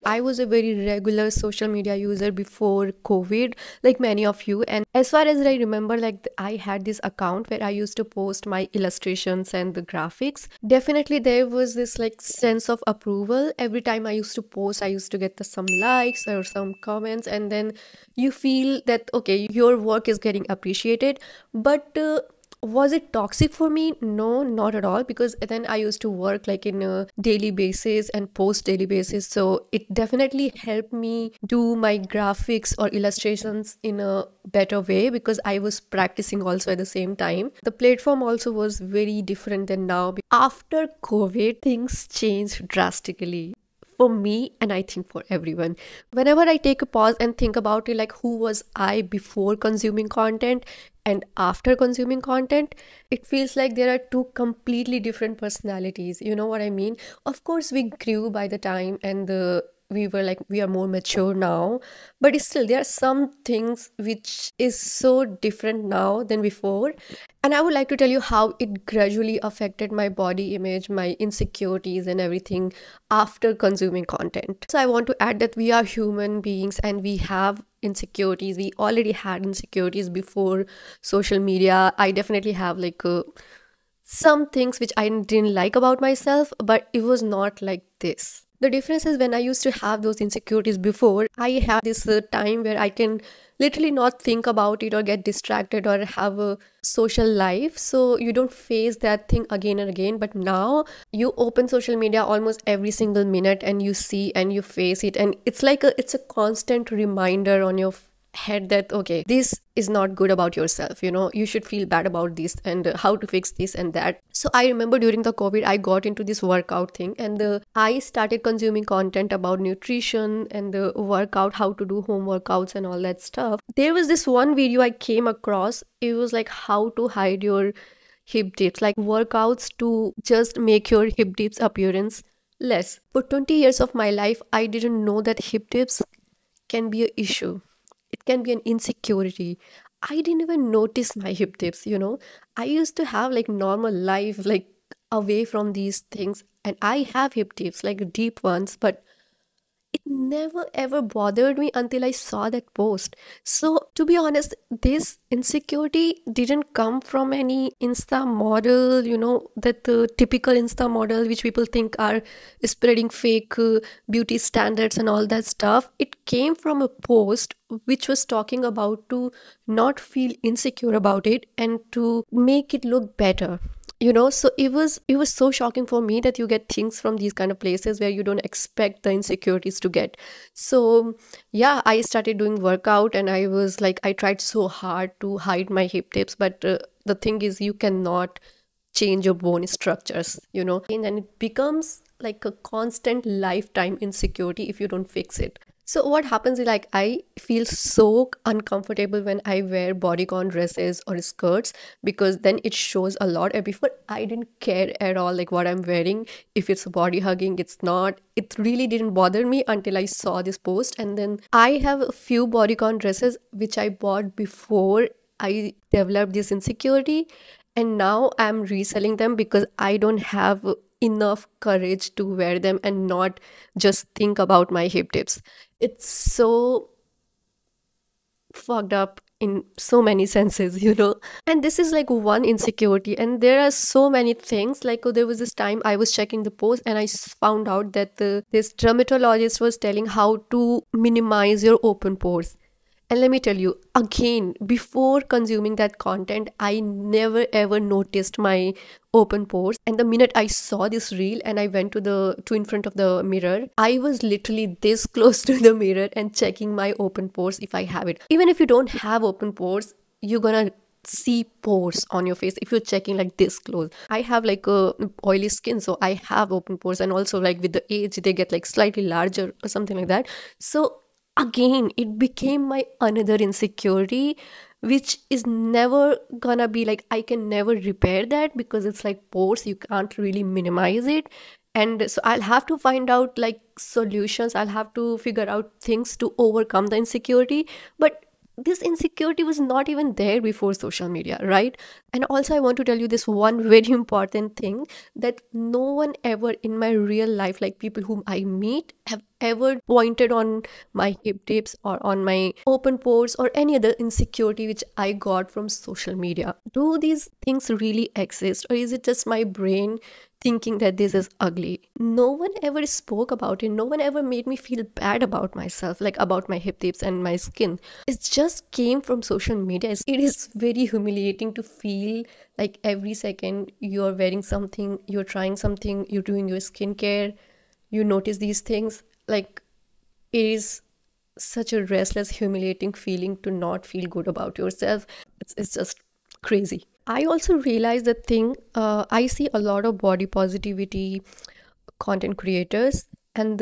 I was a very regular social media user before COVID, like many of you. And as far as I remember, like I had this account where I used to post my illustrations and the graphics. Definitely there was this like sense of approval. Every time I used to post, I used to get some likes or some comments, and then you feel that okay, your work is getting appreciated. But was it toxic for me? No, not at all, because then I used to work like in a daily basis and post daily basis. So it definitely helped me do my graphics or illustrations in a better way because I was practicing also at the same time. The platform also was very different than now. After COVID, things changed drastically for me, and I think for everyone. Whenever I take a pause and think about it, like who was I before consuming content and after consuming content, it feels like there are two completely different personalities. You know what I mean? Of course, we grew by the time, and we were like we are more mature now, but still there are some things which is so different now than before. And I would like to tell you how it gradually affected my body image, my insecurities, and everything after consuming content. So I want to add that we are human beings and we have insecurities. We already had insecurities before social media. I definitely have like some things which I didn't like about myself, but it was not like this. The difference is when I used to have those insecurities before, I have this time where I can literally not think about it or get distracted or have a social life. So you don't face that thing again and again. But now you open social media almost every single minute and you see and you face it. And it's like it's a constant reminder on your head that okay, this is not good about yourself, you should feel bad about this, and how to fix this and that. So I remember during the COVID I got into this workout thing, and I started consuming content about nutrition and the workout, how to do home workouts and all that stuff. There was this one video I came across. It was like how to hide your hip dips, like workouts to just make your hip dips appearance less. For 20 years of my life I didn't know that hip dips can be an issue. It can be an insecurity. I didn't even notice my hip dips. I used to have like normal life, like away from these things. And I have hip dips, like deep ones, but it never ever bothered me until I saw that post. So, to be honest, this insecurity didn't come from any Insta model, that typical Insta model which people think are spreading fake beauty standards and all that stuff. It came from a post which was talking about to not feel insecure about it and to make it look better. So it was so shocking for me that you get things from these kind of places where you don't expect the insecurities to get. So yeah, I started doing workout, and I was like, I tried so hard to hide my hip dips, but the thing is you cannot change your bone structures. And then it becomes like a constant lifetime insecurity if you don't fix it. So what happens is like I feel so uncomfortable when I wear bodycon dresses or skirts, because then it shows a lot. And before I didn't care at all like what I'm wearing, if it's body hugging, it's not. It really didn't bother me until I saw this post. And then I have a few bodycon dresses which I bought before I developed this insecurity, and now I'm reselling them because I don't have enough courage to wear them and not just think about my hip dips. It's so fucked up in so many senses. And this is like one insecurity, and there are so many things. Like there was this time I was checking the post and I found out that this dermatologist was telling how to minimize your open pores. And let me tell you, again, before consuming that content, I never ever noticed my open pores. And the minute I saw this reel and I went to in front of the mirror, I was literally this close to the mirror and checking my open pores if I have it. Even if you don't have open pores, you're gonna see pores on your face if you're checking like this close. I have like a oily skin, so I have open pores, and also like with the age they get like slightly larger or something like that. So again, it became my another insecurity, which is never gonna be like, I can never repair that because it's like pores, you can't really minimize it. And so I'll have to find out like solutions, I'll have to figure out things to overcome the insecurity. But this insecurity was not even there before social media, right? And also I want to tell you this one very important thing, that no one ever in my real life, like people whom I meet, have ever pointed on my hip dips or on my open pores or any other insecurity which I got from social media? Do these things really exist, or is it just my brain thinking that this is ugly? No one ever spoke about it. No one ever made me feel bad about myself, like about my hip dips and my skin. It just came from social media. It is very humiliating to feel like every second you're wearing something, you're trying something, you're doing your skincare, you notice these things. Like, it is such a restless, humiliating feeling to not feel good about yourself. It's just crazy. I also realized the thing, I see a lot of body positivity content creators, and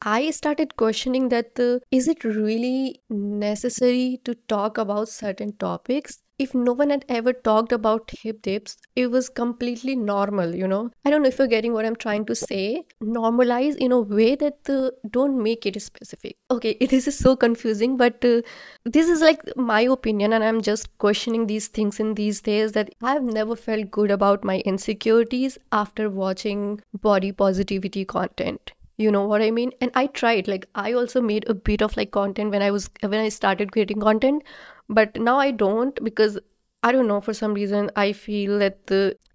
I started questioning that is it really necessary to talk about certain topics? If no one had ever talked about hip dips, it was completely normal, you know? I don't know if you're getting what I'm trying to say. Normalize in a way that don't make it specific. Okay, this is so confusing, but this is like my opinion, and I'm just questioning these things in these days, that I've never felt good about my insecurities after watching body positivity content. You know what I mean? And I tried, like, I also made a bit of like content when I started creating content, but now I don't, because I don't know, for some reason I feel that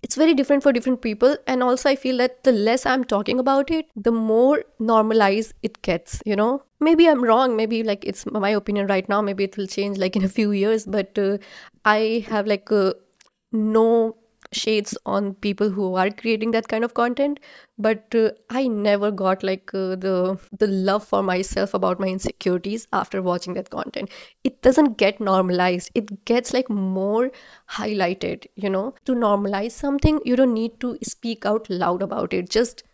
it's very different for different people, and also I feel that the less I'm talking about it, the more normalized it gets, you know? Maybe I'm wrong, maybe like it's my opinion right now, maybe it will change like in a few years, but I have like no shades on people who are creating that kind of content, but I never got like the love for myself about my insecurities after watching that content. It doesn't get normalized, it gets like more highlighted, you know? To normalize something, you don't need to speak out loud about it. Just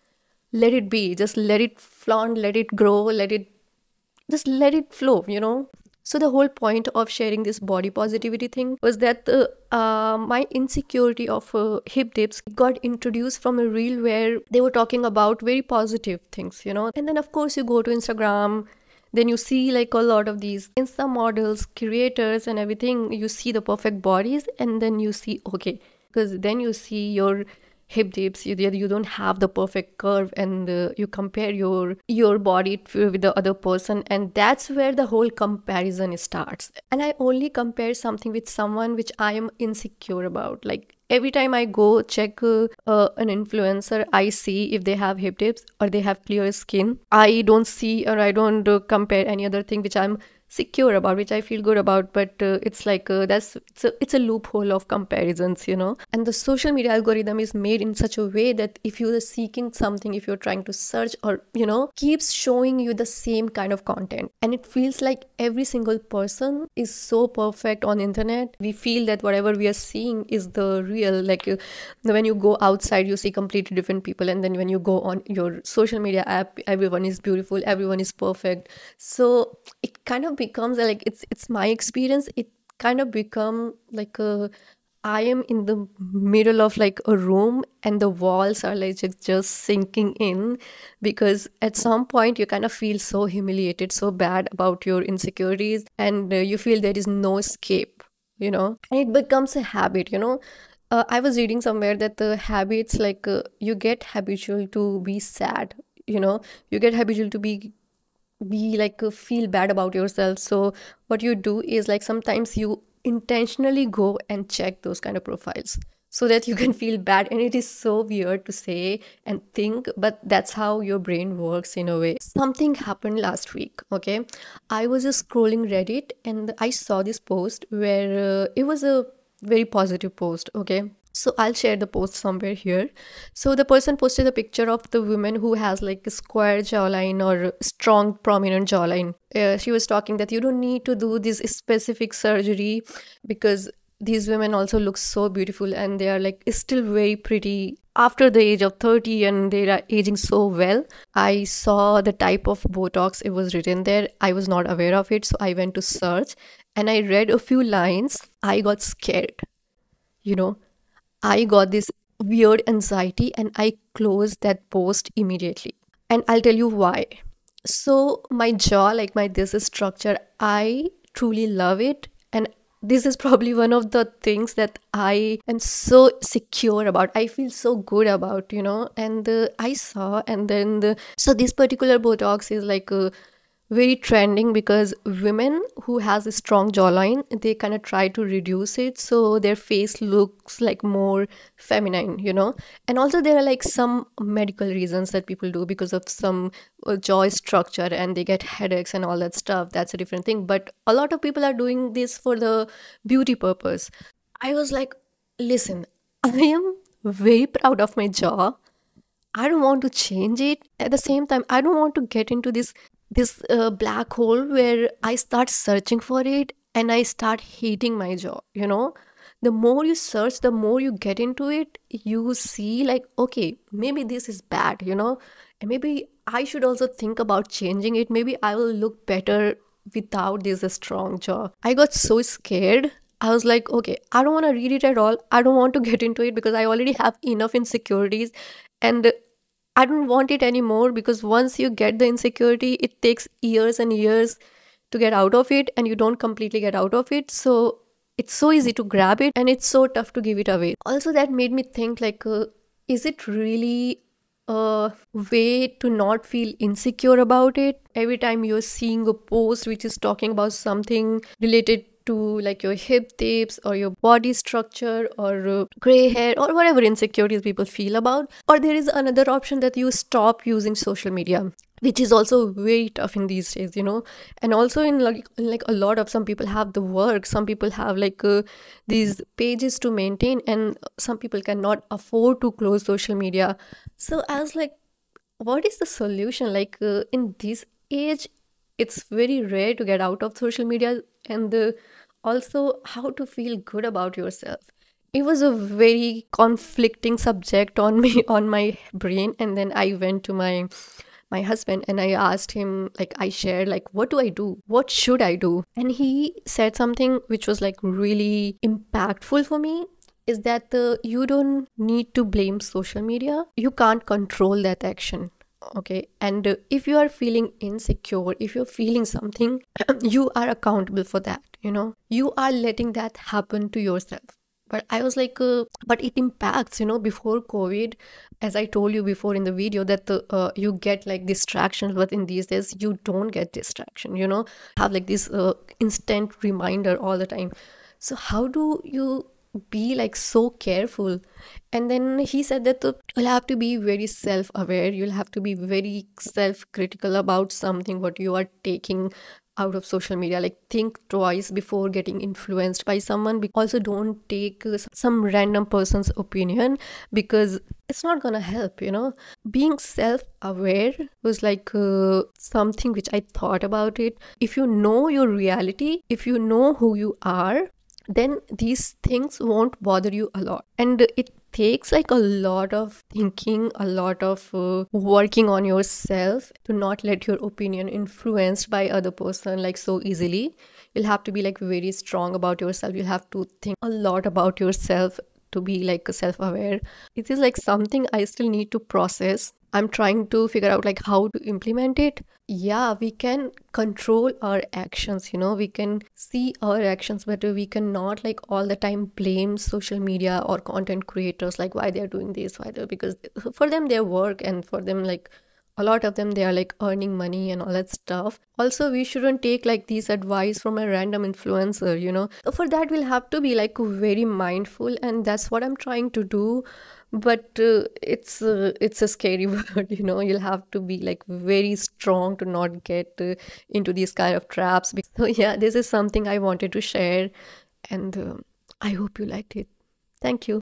let it be, just let it flaunt, let it grow, let it flow, you know? So the whole point of sharing this body positivity thing was that my insecurity of hip dips got introduced from a reel where they were talking about very positive things, you know? And then of course you go to Instagram, then you see like a lot of these Insta models, creators and everything. You see the perfect bodies, and then you see, okay, because then you see your hip dips, you don't have the perfect curve, and you compare your body with the other person, and that's where the whole comparison starts. And I only compare something with someone which I am insecure about. Like, every time I go check an influencer, I see if they have hip dips or they have clear skin. I don't see, or I don't compare any other thing which I'm secure about, which I feel good about. But it's like it's a loophole of comparisons, you know? And the social media algorithm is made in such a way that if you're seeking something, if you're trying to search, or, you know, keeps showing you the same kind of content, and it feels like every single person is so perfect on internet. We feel that whatever we are seeing is the real, like when you go outside you see completely different people, and then when you go on your social media app, everyone is beautiful, everyone is perfect. So it kind of becomes like, it's my experience, it kind of become like I am in the middle of like a room, and the walls are like just sinking in, because at some point you kind of feel so humiliated, so bad about your insecurities, and you feel there is no escape, you know? And it becomes a habit, you know? I was reading somewhere that the habits, like you get habitual to be sad, you know? You get habitual to be like feel bad about yourself. So what you do is, like, sometimes you intentionally go and check those kind of profiles so that you can feel bad. And it is so weird to say and think, but that's how your brain works in a way. Something happened last week, okay? I was just scrolling Reddit, and I saw this post where it was a very positive post, okay? So I'll share the post somewhere here. So the person posted a picture of the woman who has like a square jawline or strong prominent jawline. She was talking that you don't need to do this specific surgery, because these women also look so beautiful, and they are like still very pretty after the age of 30, and they are aging so well. I saw the type of Botox it was written there. I was not aware of it, so I went to search and I read a few lines. I got scared, you know? I got this weird anxiety, and I closed that post immediately. And I'll tell you why. So, my jaw, like my this structure, I truly love it. And this is probably one of the things that I am so secure about. I feel so good about, and I saw, and then so this particular Botox is like very trending because women who has a strong jawline, they kind of try to reduce it so their face looks like more feminine, and also there are like some medical reasons that people do because of some jaw structure, and they get headaches and all that stuff. That's a different thing, but a lot of people are doing this for the beauty purpose. I was like, listen, I am very proud of my jaw. I don't want to change it. At the same time, I don't want to get into this black hole where I start searching for it and I start hating my job. The more you search, the more you get into it, you see like, okay, maybe this is bad, and maybe I should also think about changing it. Maybe I will look better without this strong jaw. I got so scared. I was like, okay, I don't want to read it at all. I don't want to get into it because I already have enough insecurities. And I don't want it anymore because once you get the insecurity, it takes years and years to get out of it, and you don't completely get out of it. So it's so easy to grab it and it's so tough to give it away. Also, that made me think like, is it really a way to not feel insecure about it? Every time you're seeing a post which is talking about something related to like your hip tips or your body structure or gray hair or whatever insecurities people feel about, or there is another option that you stop using social media, which is also very tough in these days, and also in like a lot of, some people have the work, some people have like these pages to maintain, and some people cannot afford to close social media. So I was like, what is the solution? Like in this age, it's very rare to get out of social media, and also how to feel good about yourself. It was a very conflicting subject on me on my brain, and then I went to my husband and I asked him, like, I shared like, what do I do, what should I do? And he said something which was like really impactful for me, is that you don't need to blame social media. You can't control that action. Okay, and if you are feeling insecure, if you're feeling something, you are accountable for that. You are letting that happen to yourself. But I was like, but it impacts, before COVID, as I told you before in the video, that you get like distractions, but in these days you don't get distraction, have like this instant reminder all the time. So how do you be like so careful? And then he said that you'll have to be very self-aware, you'll have to be very self-critical about something what you are taking out of social media. Like, think twice before getting influenced by someone. Also, don't take some random person's opinion, because it's not gonna help. Being self-aware was like something which I thought about it. If you know your reality, if you know who you are, then these things won't bother you a lot. And it takes like a lot of thinking, a lot of working on yourself to not let your opinion influenced by other person like so easily. You'll have to be like very strong about yourself. You'll have to think a lot about yourself to be like self-aware. It is like something I still need to process. I'm trying to figure out like how to implement it. Yeah, we can control our actions, we can see our actions, but we cannot like all the time blame social media or content creators like why they're doing this, why they're, because for them their work, and for them like a lot of them, they are like earning money and all that stuff. Also, we shouldn't take like these advice from a random influencer, for that we'll have to be like very mindful, and that's what I'm trying to do. But it's a scary word, you'll have to be like very strong to not get into these kind of traps. So yeah, this is something I wanted to share, and I hope you liked it. Thank you.